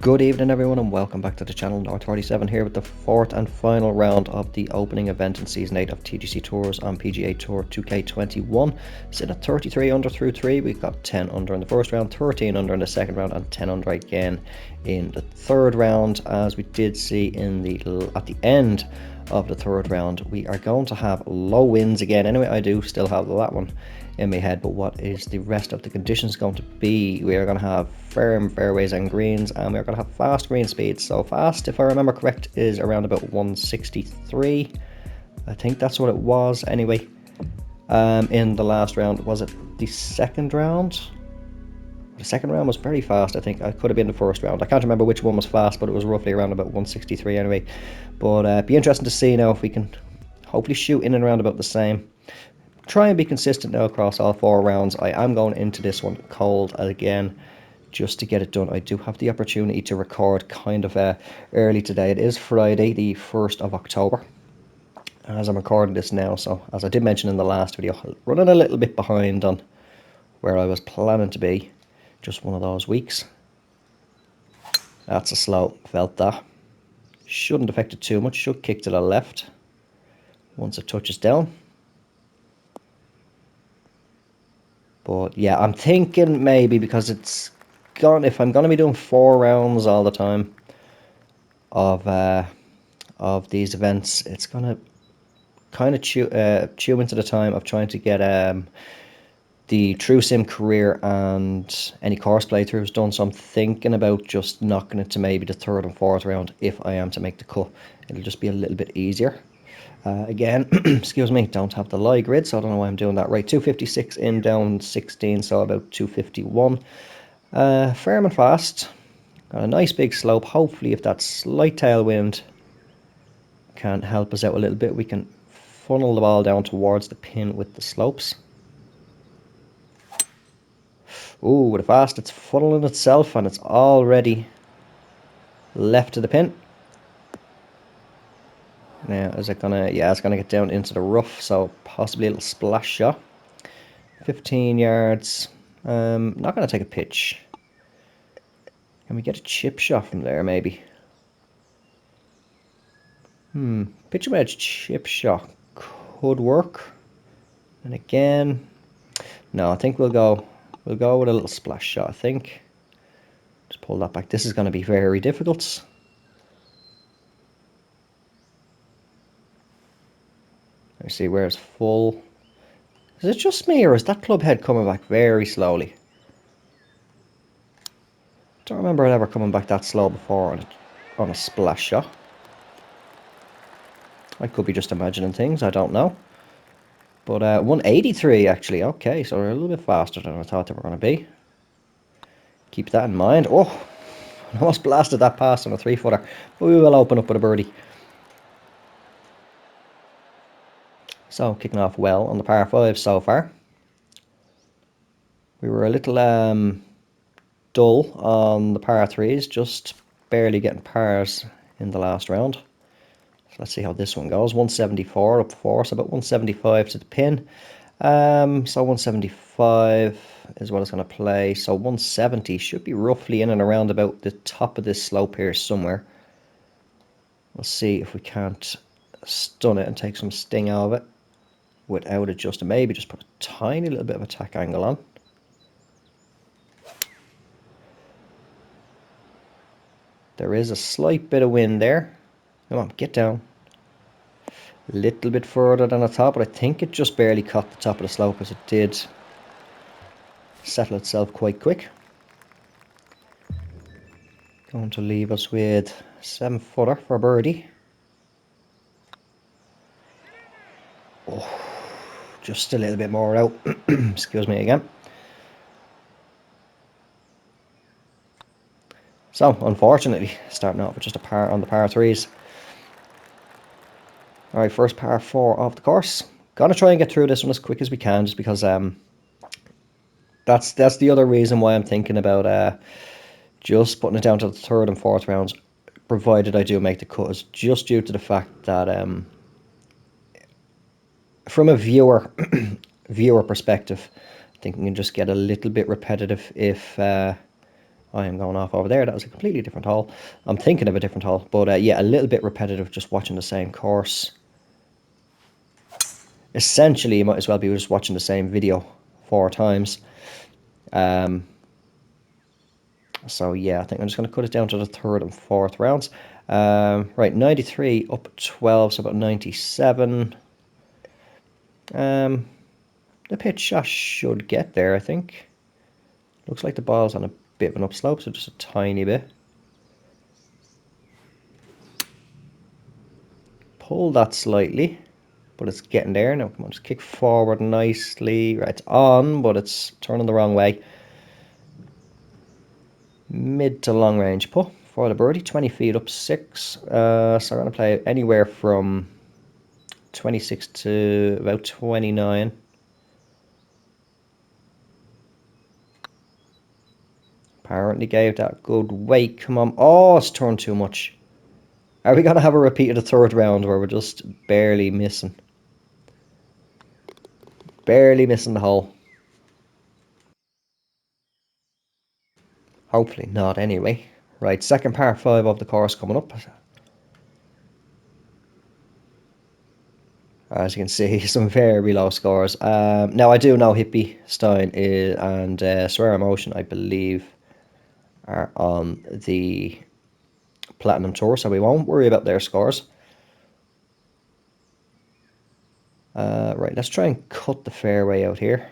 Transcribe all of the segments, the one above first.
Good evening everyone and welcome back to the channel. North47 here with the fourth and final round of the opening event in Season 8 of TGC Tours on PGA Tour 2K21. Sitting at 33 under through 3, we've got 10 under in the first round, 13 under in the second round and 10 under again in the third round. As we did see at the end of the third round, we are going to have low winds again. Anyway, I do still have that one in my head, but what is the rest of the conditions going to be? We are going to have firm fairways and greens, and we're going to have fast green speeds. So fast, if I remember correct, is around about 163. I think that's what it was anyway. In the last round, was it the second round? The second round was very fast. I think I could have been the first round. I can't remember which one was fast, but it was roughly around about 163 anyway. But be interesting to see now if we can hopefully shoot in and around about the same. Try and be consistent now across all four rounds. I am going into this one cold again just to get it done. I do have the opportunity to record kind of early today. It is Friday the 1st of October as I'm recording this now, so as I did mention in the last video, running a little bit behind on where I was planning to be. Just one of those weeks. That's a slow, felt that. Shouldn't affect it too much, should kick to the left once it touches down. But yeah, I'm thinking maybe because if I'm going to be doing 4 rounds all the time of these events, it's going to kind of chew into the time of trying to get the True Sim career and any course playthroughs done. So I'm thinking about just knocking it to maybe the third and fourth round if I am to make the cut. It'll just be a little bit easier. Again, excuse me, don't have the lie grid, so I don't know why I'm doing that. Right, 256 in, down 16, so about 251. Firm and fast. Got a nice big slope. Hopefully, if that slight tailwind can help us out a little bit, we can funnel the ball down towards the pin with the slopes. Ooh, with a fast, it's funneling itself, and it's already left to the pin. Now, is it gonna? Yeah, it's gonna get down into the rough, so possibly a little splash shot. 15 yards. Not gonna take a pitch. Can we get a chip shot from there, maybe? Pitch wedge chip shot could work. And again, no, I think we'll go with a little splash shot, I think. Just pull that back. This is gonna be very difficult. Let's see where it's full. Is it just me, or is that club head coming back very slowly? Don't remember it ever coming back that slow before on a splash shot. I could be just imagining things, I don't know. But 183 actually, okay, so we're a little bit faster than I thought they were going to be. Keep that in mind. Oh, I almost blasted that pass on a 3-footer. We will open up with a birdie. So, kicking off well on the par 5 so far. We were a little dull on the par 3s, just barely getting pars in the last round. So let's see how this one goes. 174 up 4, so about 175 to the pin. So 175 is what it's going to play. So 170 should be roughly in and around about the top of this slope here somewhere. We'll see if we can't stun it and take some sting out of it without adjusting. Maybe just put a tiny little bit of attack angle on. There is a slight bit of wind there. Come on, get down. A little bit further than the top, but I think it just barely caught the top of the slope as it did settle itself quite quick. Going to leave us with 7-footer for birdie. Oh, just a little bit more out. Excuse me again. So, unfortunately, starting off with just a par on the par 3s. Alright, first par 4 of the course. Gonna try and get through this one as quick as we can, just because that's the other reason why I'm thinking about just putting it down to the third and fourth rounds, provided I do make the cut, is just due to the fact that from a viewer perspective, I think we can just get a little bit repetitive if I am going off over there. That was a completely different hole. I'm thinking of a different hole, but yeah, a little bit repetitive just watching the same course. Essentially, you might as well be just watching the same video 4 times. So yeah, I think I'm just going to cut it down to the third and fourth rounds. Right, 93 up 12, so about 97. The pitch shot should get there, I think. Looks like the ball's on a bit of an upslope, so just a tiny bit. Pull that slightly, but it's getting there. Now, come on, just kick forward nicely. Right, it's on, but it's turning the wrong way. Mid to long range putt for the birdie, 20 feet up 6. So I'm going to play anywhere from 26 to about 29. Apparently gave that good weight. Come on. Oh, it's turned too much. Are we going to have a repeat of the third round where we're just barely missing? Barely missing the hole. Hopefully not anyway. Right, second par 5 of the course coming up. As you can see, some very low scores. Now, I do know Hippie, Stein and Swear Emotion, I believe, are on the Platinum Tour, so we won't worry about their scores. Right, let's try and cut the fairway out here.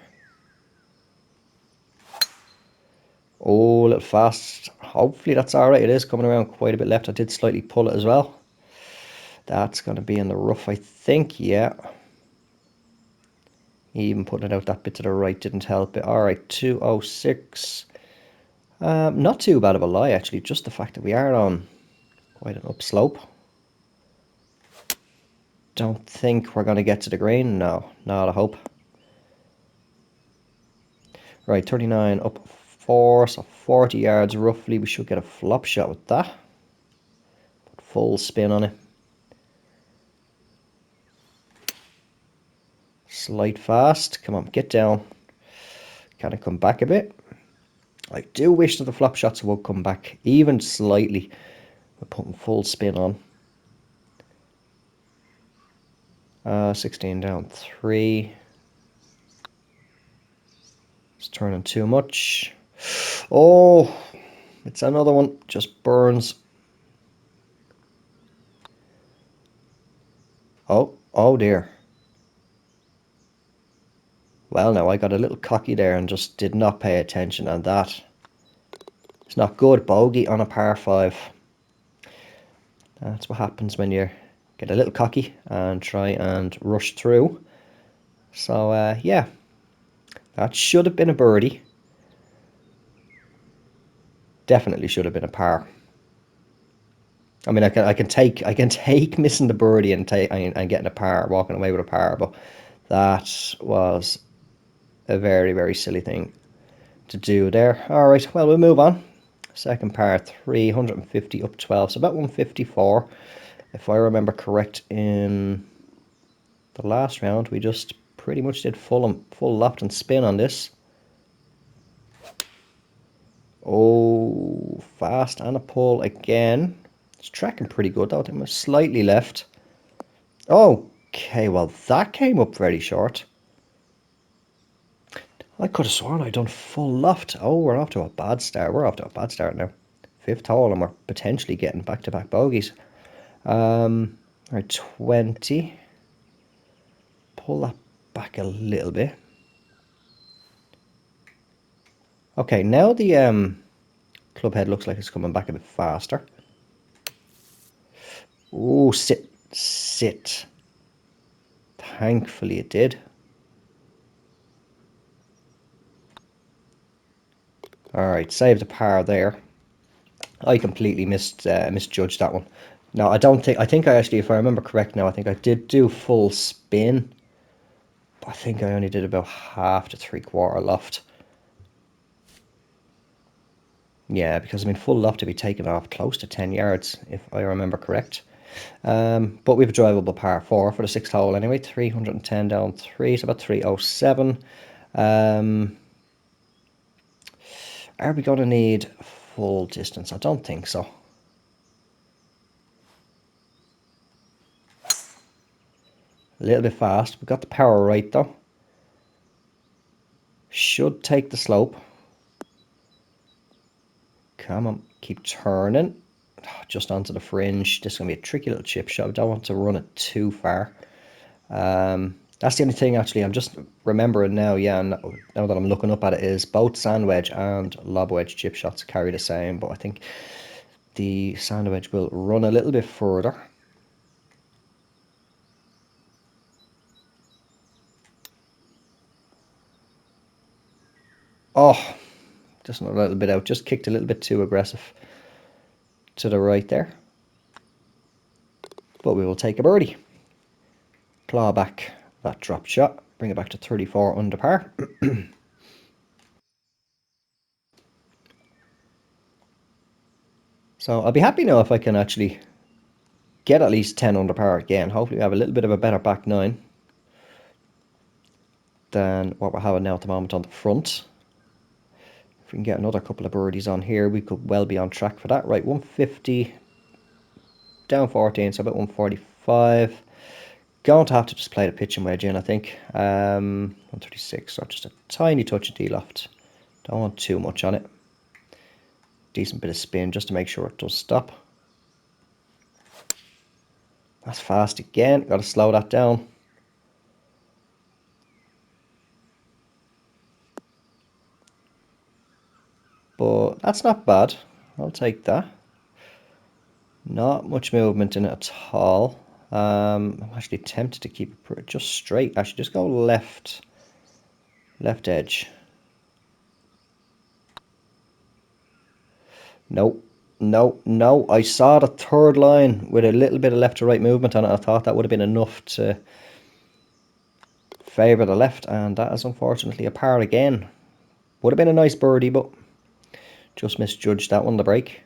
Oh, a little fast. Hopefully that's alright. It is coming around quite a bit left. I did slightly pull it as well. That's going to be in the rough, I think. Yeah. Even putting it out that bit to the right didn't help it. Alright, 206. Not too bad of a lie, actually. Just the fact that we are on quite an upslope. Don't think we're going to get to the green. No, not a hope. Right, 39 up 4, so 40 yards roughly. We should get a flop shot with that. Put full spin on it. Slight fast. Come on, get down. Kind of come back a bit. I do wish that the flop shots would come back even slightly. We're putting full spin on. 16 down 3. It's turning too much. Oh, it's another one. Just burns. Oh dear. Well, now I got a little cocky there and just did not pay attention, and that is not good. Bogey on a par 5. That's what happens when you get a little cocky and try and rush through. So, yeah, that should have been a birdie. Definitely should have been a par. I mean, I can take missing the birdie and getting a par, walking away with a par, but that was a very, very silly thing to do there. All right, well, we'll move on. Second par 3, 150 up 12, so about 154. If I remember correct, in the last round, we just pretty much did full loft and spin on this. Oh, fast and a pull again. It's tracking pretty good though. I think we're slightly left. Okay, well that came up very short. I could have sworn I'd done full loft. Oh, we're off to a bad start. We're off to a bad start now. 5th hole and we're potentially getting back-to-back bogeys. Right, 20. Pull that back a little bit. Okay, now the club head looks like it's coming back a bit faster. Oh, sit. Thankfully it did. Alright, saved a par there. I completely misjudged that one. No, I think I actually, if I remember correct now, I think I did do full spin. But I think I only did about half to 3/4 loft. Yeah, because I mean, full loft to be taken off close to 10 yards, if I remember correct. But we have a drivable par 4 for the 6th hole anyway. 310 down 3, so about 307. Are we going to need full distance? I don't think so. A little bit fast. We got the power right though. Should take the slope. Come on, keep turning. Just onto the fringe. This is going to be a tricky little chip shot. I don't want to run it too far. That's the only thing actually. I'm just remembering now, yeah, now that I'm looking up at it, is both sand wedge and lob wedge chip shots carry the same, but I think the sand wedge will run a little bit further. Oh, just a little bit out. Just kicked a little bit too aggressive to the right there. But we will take a birdie. Claw back that drop shot. Bring it back to 34 under par. So I'll be happy now if I can actually get at least 10 under par again. Hopefully we have a little bit of a better back nine than what we're having now at the moment on the front. If we can get another couple of birdies on here, we could well be on track for that. Right, 150, down 14, so about 145. Going to have to just play the pitching wedge in, I think. 136, so just a tiny touch of D-loft. Don't want too much on it. Decent bit of spin just to make sure it does stop. That's fast again. Got to slow that down. But that's not bad. I'll take that. Not much movement in it at all. I'm actually tempted to keep it just straight. Actually, just go left edge. No, no, no. I saw the third line with a little bit of left to right movement on it. I thought that would have been enough to favour the left, and that is unfortunately a par again. Would have been a nice birdie, but just misjudged that one, the break.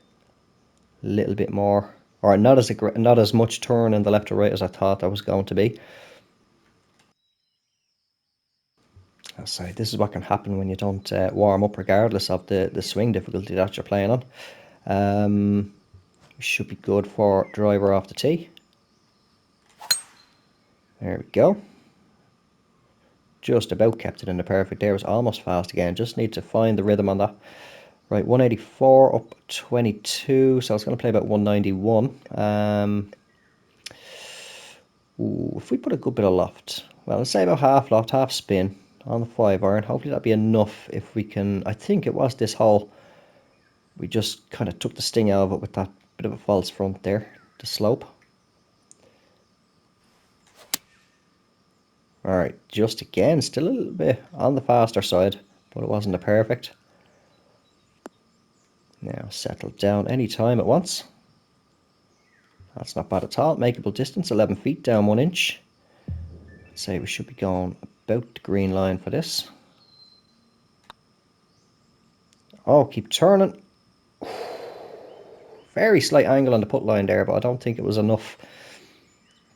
A little bit more, or not as much turn in the left to right as I thought there was going to be. I'll say this is what can happen when you don't warm up, regardless of the swing difficulty that you're playing on. Should be good for driver off the tee. There we go. Just about kept it in the perfect there. It was almost fast again. Just need to find the rhythm on that. Right, 184 up 22. So it's going to play about 191. If we put a good bit of loft, well, let's say about half loft, half spin on the 5-iron. Hopefully that'll be enough if we can. I think it was this hole. We just kind of took the sting out of it with that bit of a false front there, the slope. Alright, just again, still a little bit on the faster side, but it wasn't a perfect. Now settle down any time it wants. That's not bad at all. Makeable distance, 11 feet, down 1 inch. I'd say we should be going about the green line for this. Oh, keep turning. Very slight angle on the put line there, but I don't think it was enough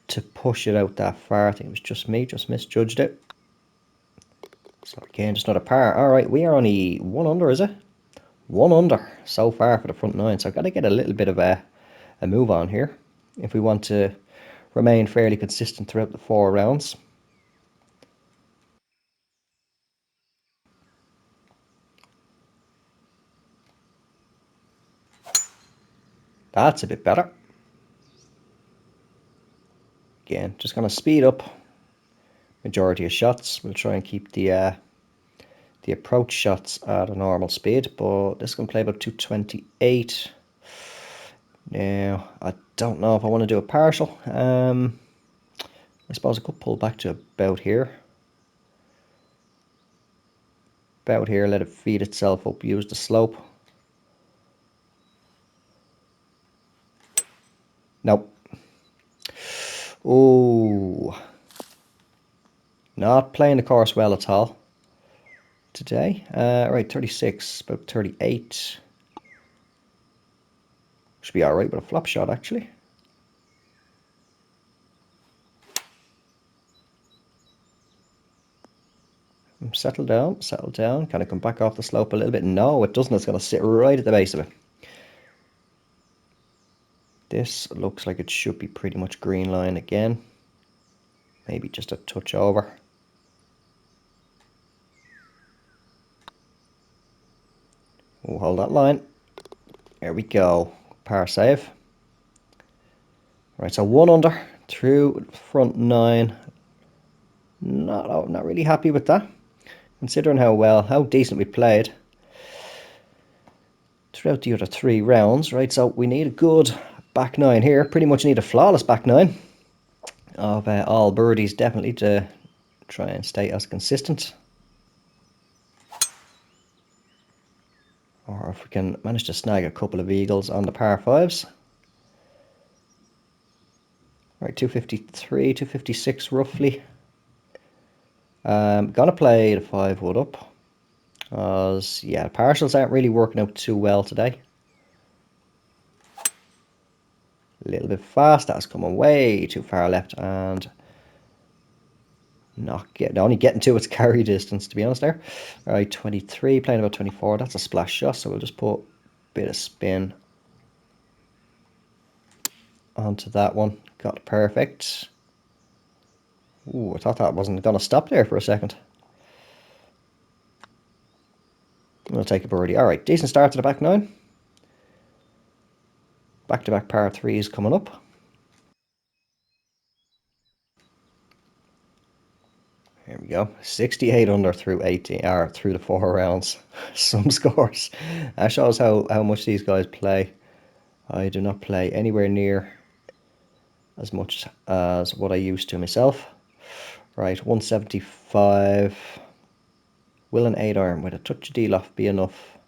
to push it out that far. I think it was just me, just misjudged it. So again, just not a par. Alright, we are only 1 under, is it? 1 under so far for the front 9, so I've got to get a little bit of a move on here if we want to remain fairly consistent throughout the 4 rounds. That's a bit better. Again, just going to speed up majority of shots. We'll try and keep the approach shots at a normal speed, but this can play about 228. Now, I don't know if I want to do a partial. I suppose I could pull back to about here. About here, let it feed itself up, use the slope. Nope. Oh, not playing the course well at all today. Right, 36, about 38. Should be alright with a flop shot, actually. Settle down, settle down. Can I come back off the slope a little bit? No, it doesn't. It's going to sit right at the base of it. This looks like it should be pretty much green line again. Maybe just a touch over. We'll hold that line. There we go. Par save. Right, so 1 under through front 9. Not really happy with that, considering how decent we played throughout the other 3 rounds. Right, so we need a good back 9 here. Pretty much need a flawless back 9 of all birdies, definitely, to try and stay as consistent. Or if we can manage to snag a couple of eagles on the par 5s. Right, 253, 256 roughly. Gonna play the 5 wood up. Because, yeah, partials aren't really working out too well today. A little bit fast. That's coming way too far left and only getting to its carry distance, to be honest there. All right, 23, playing about 24. That's a splash shot, so we'll just put a bit of spin onto that one. Got perfect. Ooh, I thought that wasn't going to stop there for a second. We'll take a birdie. All right, decent start to the back 9. Back-to-back par 3s coming up. Here we go. 68 under through 18, or through the 4 rounds. Some scores. That shows how much these guys play. I do not play anywhere near as much as what I used to myself. Right, 175. Will an 8 iron with a touch of D-loft be enough?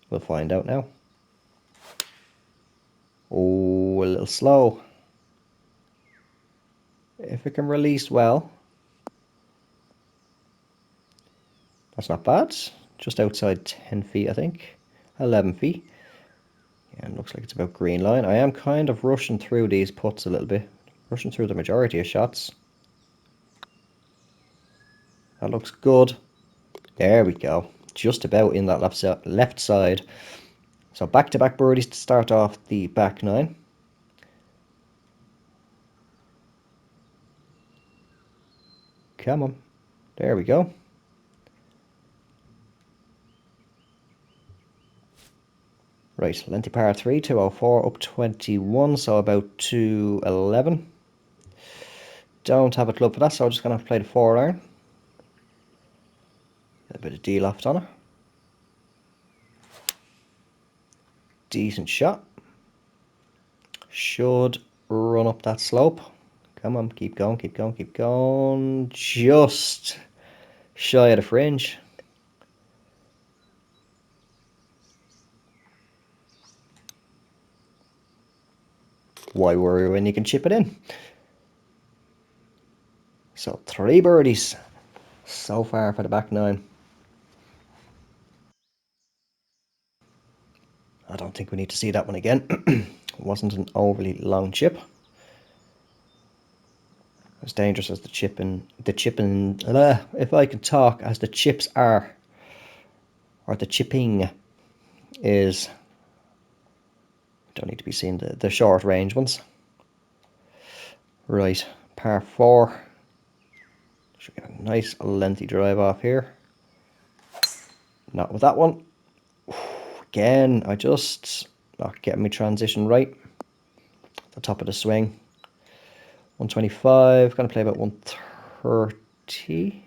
We'll find out now. Oh, a little slow. If it can release well. That's not bad. Just outside 10 feet, I think. 11 feet. Yeah, it looks like it's about green line. I am kind of rushing through these putts a little bit. Rushing through the majority of shots. That looks good. There we go. Just about in that left side. So back-to-back birdies to start off the back 9. Come on. There we go. Right, lengthy par 3, 204, up 21, so about 211. Don't have a club for that, so I'm just going to have to play the 4 iron. A bit of D-loft on it. Decent shot. Should run up that slope. Come on, keep going, keep going, keep going. Just shy of the fringe. Why worry when you can chip it in? So 3 birdies so far for the back 9. I don't think we need to see that one again. It wasn't an overly long chip. As dangerous as the chipping, if I can talk, as the chips are, or the chipping is, don't need to be seeing the short range ones. Right, par 4. Should get a nice lengthy drive off here. Not with that one. Again, I just not getting my transition right. The top of the swing. 125, gonna play about 130.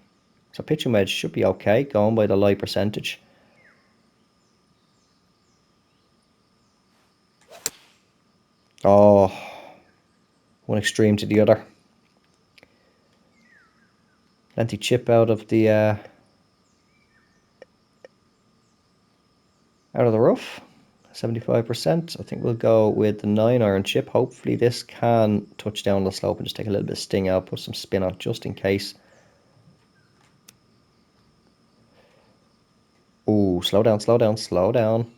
So pitching wedge should be okay, going by the lie percentage. Oh, one extreme to the other. Plenty chip out of the rough. 75%. I think we'll go with the 9 iron chip. Hopefully this can touch down the slope and just take a little bit of sting out, put some spin on just in case. Oh, slow down, slow down, slow down.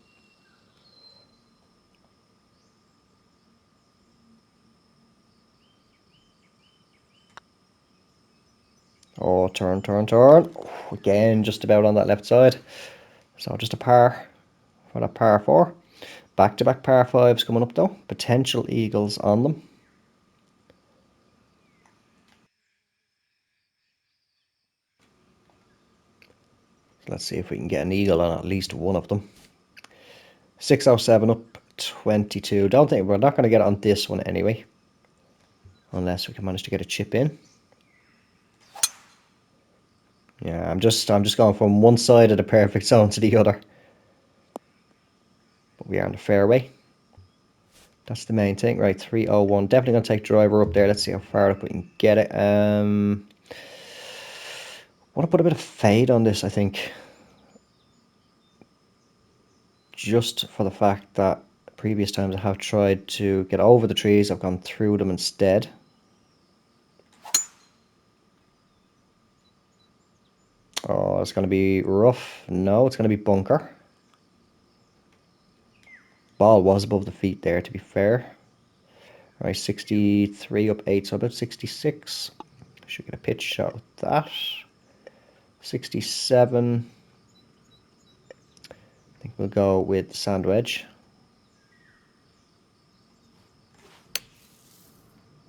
Oh, turn, turn, turn. Oh, again, just about on that left side. So just a par for that par 4. Back-to-back par 5s coming up though. Potential eagles on them. Let's see if we can get an eagle on at least one of them. 607 up, 22. Don't think we're not going to get it on this one anyway. Unless we can manage to get a chip in. Yeah, I'm just going from one side of the perfect zone to the other. But we are on the fairway. That's the main thing. Right, 301. Definitely going to take driver up there. Let's see how far up we can get it. Want to put a bit of fade on this, I think. Just for the fact that previous times I have tried to get over the trees, I've gone through them instead. Oh, it's going to be rough. No, it's going to be bunker. Ball was above the feet there, to be fair. Right, 63 up 8, so about 66. Should get a pitch shot with that. 67. I think we'll go with sand wedge.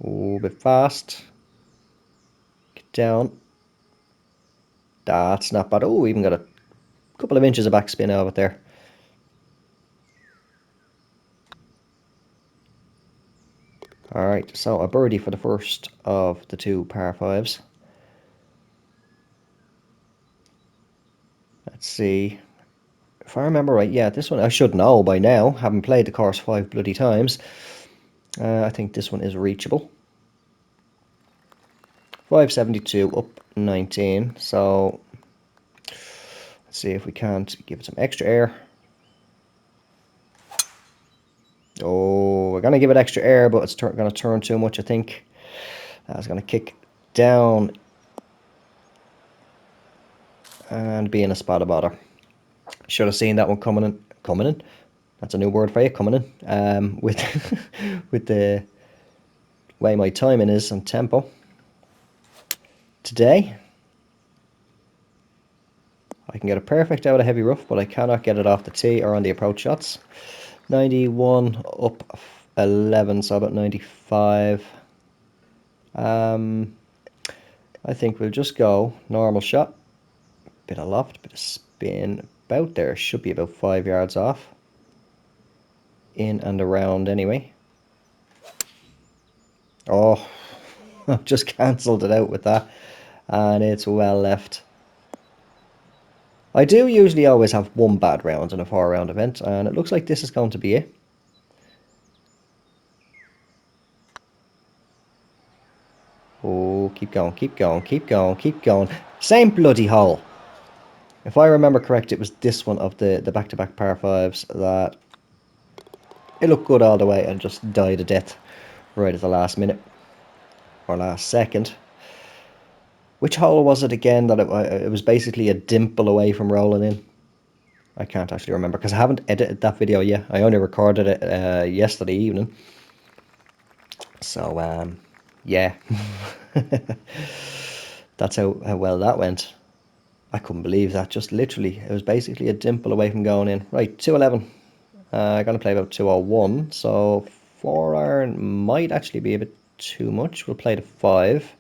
Oh, a bit fast. Get down. That's not bad. Oh, even got a couple of inches of backspin out of it there. Alright, so a birdie for the first of the two par 5s. Let's see. If I remember right, yeah, this one I should know by now, having played the course 5 bloody times. I think this one is reachable. 572 up 19, so let's see if we can't give it some extra air. Oh, we're going to give it extra air, but it's going to turn too much, I think. It's going to kick down and be in a spot of bother. Should have seen that one coming in. Coming in? That's a new word for you, coming in. With, with the way my timing is and tempo. Today, I can get a perfect out of heavy rough, but I cannot get it off the tee or on the approach shots. 91 up 11, so about 95. I think we'll just go normal shot. Bit of loft, bit of spin. About there, should be about 5 yards off. In and around anyway. Oh, I've just cancelled it out with that. And it's well left. I do usually always have one bad round in a 4-round event, and it looks like this is going to be it. Oh, keep going, keep going, keep going, keep going. Same bloody hole. If I remember correct, it was this one of the back-to-back par 5s that it looked good all the way and just died a death right at the last minute. Or last second. Which hole was it again that it was basically a dimple away from rolling in? I can't actually remember because I haven't edited that video yet. I only recorded it yesterday evening. So, yeah. That's how well that went. I couldn't believe that. Just literally, it was basically a dimple away from going in. Right, 211. I'm going to play about 201. So 4-iron might actually be a bit too much. We'll play the 5.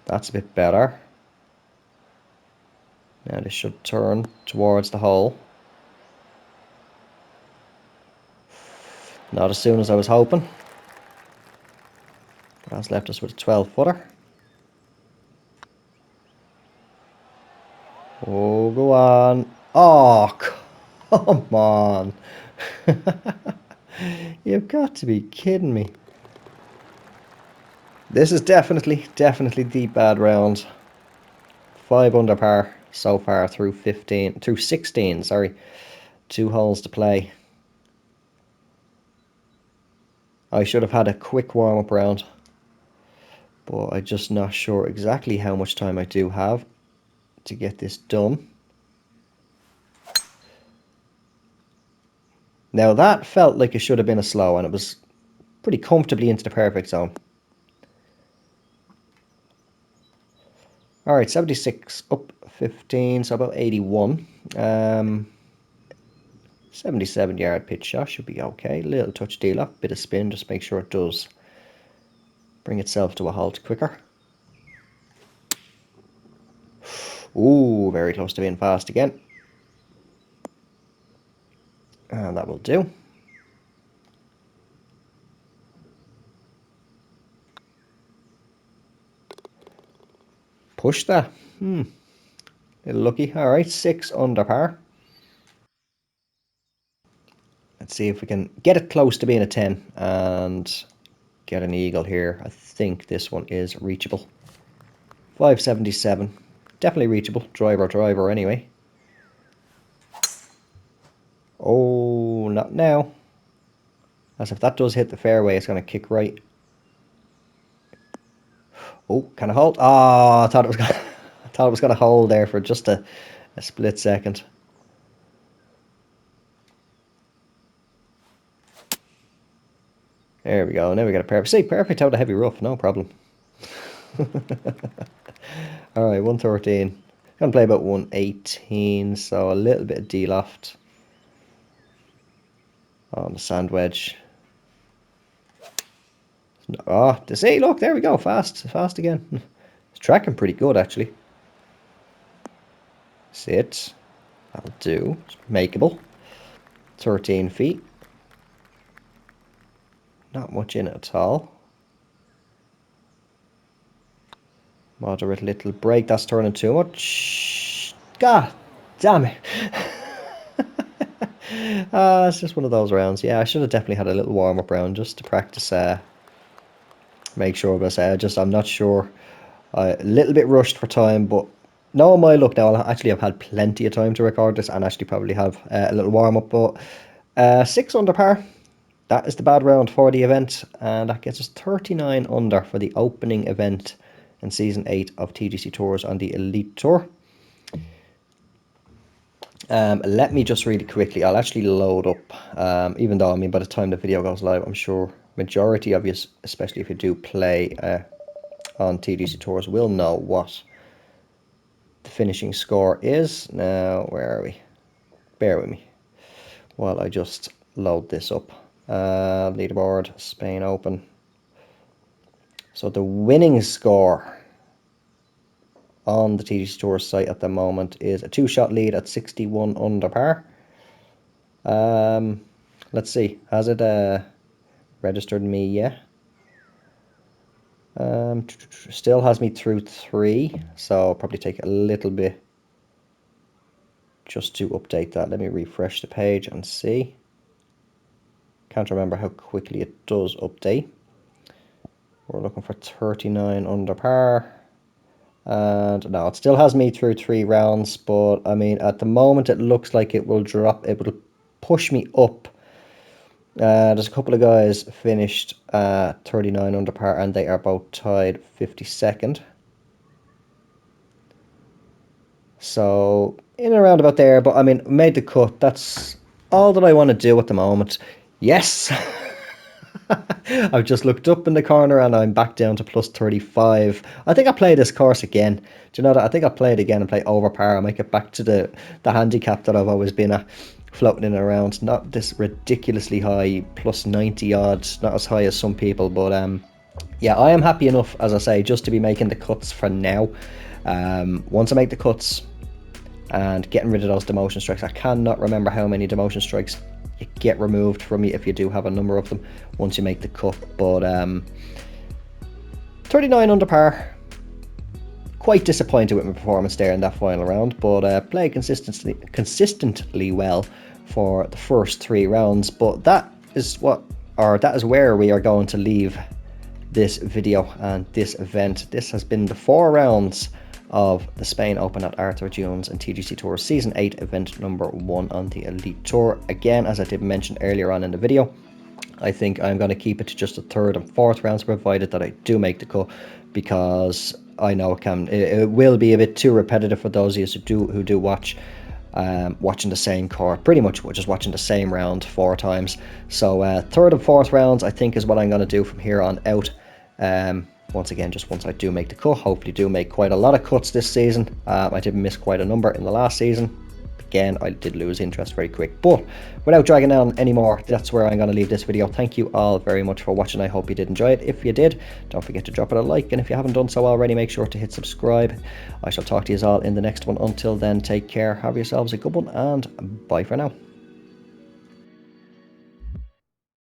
That's a bit better. Now this should turn towards the hole. Not as soon as I was hoping. That's left us with a 12-footer. Oh, go on. Oh, come on. You've got to be kidding me. This is definitely the bad round. 5 under par so far through 16, sorry. 2 holes to play. I should have had a quick warm-up round. But I'm just not sure exactly how much time I do have to get this done. Now that felt like it should have been a slow, and it was pretty comfortably into the perfect zone. Alright, 76 up 15, so about 81. 77-yard pitch shot should be okay. Little touch deal up, bit of spin, just make sure it does bring itself to a halt quicker. Ooh, very close to being fast again. And that will do. Push that. Little lucky. All right, 6 under par. Let's see if we can get it close to being a 10 and get an eagle here. I think this one is reachable. 577. Definitely reachable. Driver anyway. Oh, not now. As if that does hit the fairway, it's going to kick right. Oh, can I hold? Oh, I thought it was going I thought it was going to hold there for just a split second. There we go. Now we got a perfect. See, perfect out of heavy rough. No problem. All right, 113. Gonna play about 118, so a little bit of D-loft on the sand wedge. Oh, to see, look, there we go. Fast again. It's tracking pretty good, actually. Sit. That'll do. It's makeable. 13 feet. Not much in it at all. Moderate little break. That's turning too much. God damn it. It's just one of those rounds. Yeah, I should have definitely had a little warm-up round just to practice. Make sure of us. I'm not sure. A little bit rushed for time, but no, my luck now. I've had plenty of time to record this and actually probably have a little warm-up. But 6 under par. That is the bad round for the event, and that gets us 39 under for the opening event in Season 8 of TGC Tours on the Elite Tour. Let me just really quickly, I'll actually load up, even though, I mean, by the time the video goes live, I'm sure majority of you, especially if you do play on TGC Tours, will know what the finishing score is. Now, where are we? Bear with me while I just load this up. Leaderboard, Spain Open. So the winning score on the TGC Tours site at the moment is a 2-shot lead at 61 under par. Let's see, has it registered me yet? Still has me through 3, so I'll probably take a little bit just to update that. Let me refresh the page and see. Can't remember how quickly it does update. We're looking for 39 under par. And no, it still has me through 3 rounds, but I mean, at the moment it looks like it will drop, it will push me up. There's a couple of guys finished 39 under par and they are both tied 52nd. So in and around about there, but I mean, made the cut. That's all that I want to do at the moment. Yes! I've just looked up in the corner and I'm back down to plus 35. I think I'll play this course again. Do you know that? I think I'll play it again and play over par. I might get back to the handicap that I've always been at, floating in and around. Not this ridiculously high, plus 90 odds. Not as high as some people, but yeah, I am happy enough, as I say, just to be making the cuts for now. Once I make the cuts and getting rid of those demotion strikes, I cannot remember how many demotion strikes you get removed from you if you do have a number of them once you make the cut. But 39 under par, quite disappointed with my performance there in that final round, but played consistently well for the first 3 rounds. But that is where we are going to leave this video and this event. This has been the 4 rounds of the Spain Open at Arthur Jones and TGC Tours Season 8 event number 1 on the Elite Tour. Again, as I did mention earlier on in the video, I think I'm going to keep it to just the 3rd and 4th rounds, provided that I do make the cut, because I know it will be a bit too repetitive for those of you who do watch, watching the same course, pretty much just watching the same round 4 times. So 3rd and 4th rounds I think is what I'm going to do from here on out. once again, just once I do make the cut. Hopefully do make quite a lot of cuts this season. I did miss quite a number in the last season. Again, I did lose interest very quick, but without dragging on anymore, that's where I'm going to leave this video. Thank you all very much for watching. I hope you did enjoy it. If you did, don't forget to drop it a like, and if you haven't done so already, make sure to hit subscribe. I shall talk to you all in the next one. Until then, take care, have yourselves a good one, and bye for now.